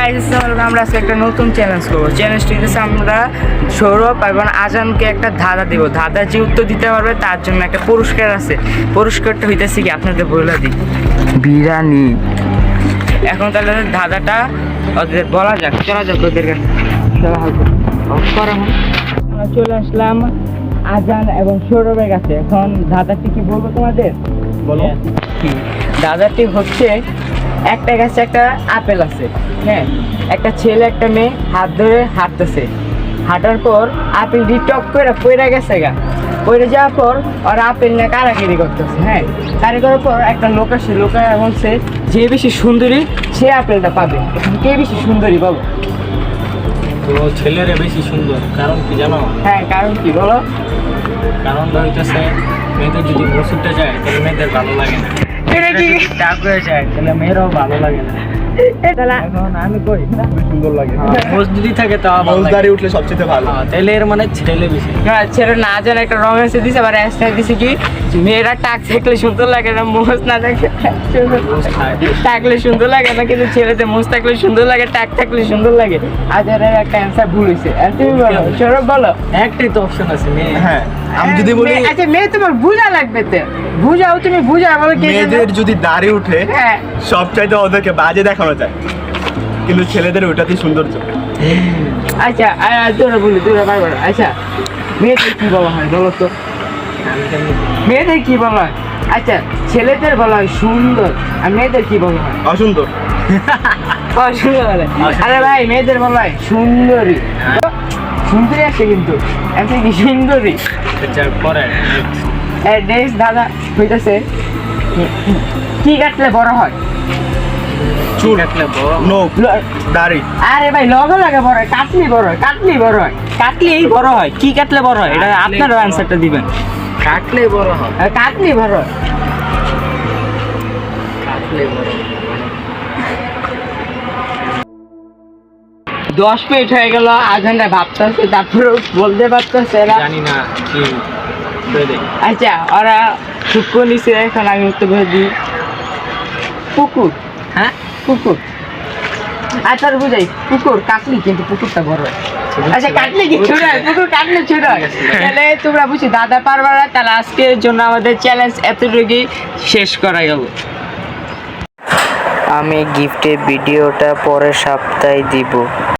Guys আমরা আজকে একটা নতুন চ্যালেঞ্জ করবো। চ্যালেঞ্জটি হচ্ছে আমরা সৌরভ এবং আজানকে একটা ধাঁধা দিব। ধাঁধা যে উত্তর দিতে পারবে তার জন্য একটা পুরস্কার আছে। পুরস্কারটা হইতেছে কি আপনাদের বলে দিই, বিরিয়ানি। এখন তাহলে ধাঁধাটা ওদের বলা যাক, চলা যাক ওদের কাছে। আমরা চলে আসলাম আজান এবং সৌরভের কাছে। এখন ধাঁধাটি কি বলবো তোমাদের? বলো। ধাঁধাটি হচ্ছে একটা গাছে একটা আপেল আছে, হ্যাঁ। একটা ছেলে একটা মেয়ে হাত ধরে হাঁটতেছে, হাঁটার পর আপেলটি টক করে পড়ে গেছে গা। পড়ে যাওয়ার পর ওরা আপেল নিয়ে কারাকারি করতেছে, হ্যাঁ। কারি করার পর একটা লোক আসে, লোকে বলছে যে বেশি সুন্দরী সে আপেলটা পাবে। কে বেশি সুন্দরী বলো? তো ছেলেরা বেশি সুন্দর, কারণ কি জানো? হ্যাঁ, কারণ কি বলো? কারণটা হইতেছে মেয়েদের যদি বসুরটা যায় তাহলে মেয়েদের ভালো লাগে না, এটা কি টাক হয়ে যায় তাহলে মেয়েরাও ভালো লাগে না। এখন আমি কই সুন্দর লাগে। মোজ যদি থাকে তাও ভালো লাগে। দাঁড়িয়ে উঠলে সবচেয়ে ভালো। তাহলে এর মানে ছেলে বেশি। হ্যাঁ, ছেলে না জানে একটা রং এসে দিছে, আবার এসে দিছে কি মেয়েরা টাক থাকলে সুন্দর লাগে না, মোজ না থাকলে থাকলে সুন্দর লাগে না, কিন্তু ছেলেদের মোজ থাকলে সুন্দর লাগে, টাক থাকলে সুন্দর লাগে। আজারের একটা অ্যান্সার ভুল হয়েছে। আর তুমি বলো, সৌরভ বলো। একটাই তো অপশন আছে মেয়ে। হ্যাঁ, আমি যদি বলি আচ্ছা মেয়ে তোমার বুঝা লাগবে তো, বুঝাও, তুমি বুঝাও বলো কি। মেয়েদের যদি দাঁড়িয়ে উঠে হ্যাঁ, সবচাইতে ওদেরকে বাজে দেখানো যায়, কিন্তু ছেলেদের ওটাতেই সৌন্দর্য। আচ্ছা তোরা বলি, তোরা পারবে না। আচ্ছা মেয়েদের কি বলা হয় বলো তো? আমি কেমনি মেয়েদের কি বলা হয়? আচ্ছা ছেলেদের বলা হয় সুন্দর, আর মেয়েদের কি বলা হয়? অসুন্দর। অসুন্দর বলে। আরে ভাই মেয়েদের বলা হয় সুন্দরী। সুন্দরী আছে কিন্তু এমনি কি সুন্দরী? যার পরে নেক্সট দাদা হইতেছে কি কাটলে বড় হয়? চুল, কাটলে বড় নখ, দাড়ি। আরে ভাই লগে লাগে বড় হয়, কাটলি বড় হয়, কাটলি বড় হয়, কাটলেই বড় হয়। কি কাটলে বড় হয়? এটা আপনারও অ্যান্সারটা দিবেন। কাটলে বড় হয়। কাটলি বড় হয়। কাটলে বড় হয়। 10 মিনিট হয়ে গেল, আজানটা ভাবতেছে, তারপরে বলতে পারতেছে না। জানি না কি করে দেই। আচ্ছা ওরা শুক্র নিচে, এখন আমি উত্তর করে দিই পুকুর। হ্যাঁ, পুকুর। আচ্ছা বুঝাই, পুকুর কাটলি কিন্তু পুকুরটা বড় হয়। আচ্ছা কাটলি কি ছোট হয়? পুকুর কাটলে ছোট হয়। তাহলে তোমরা বুঝি দাদা পারবা না, তাহলে আজকের জন্য আমাদের চ্যালেঞ্জ এতটুকুই শেষ করা গেল। আমি গিফটের ভিডিওটা পরের সপ্তাহে দিব।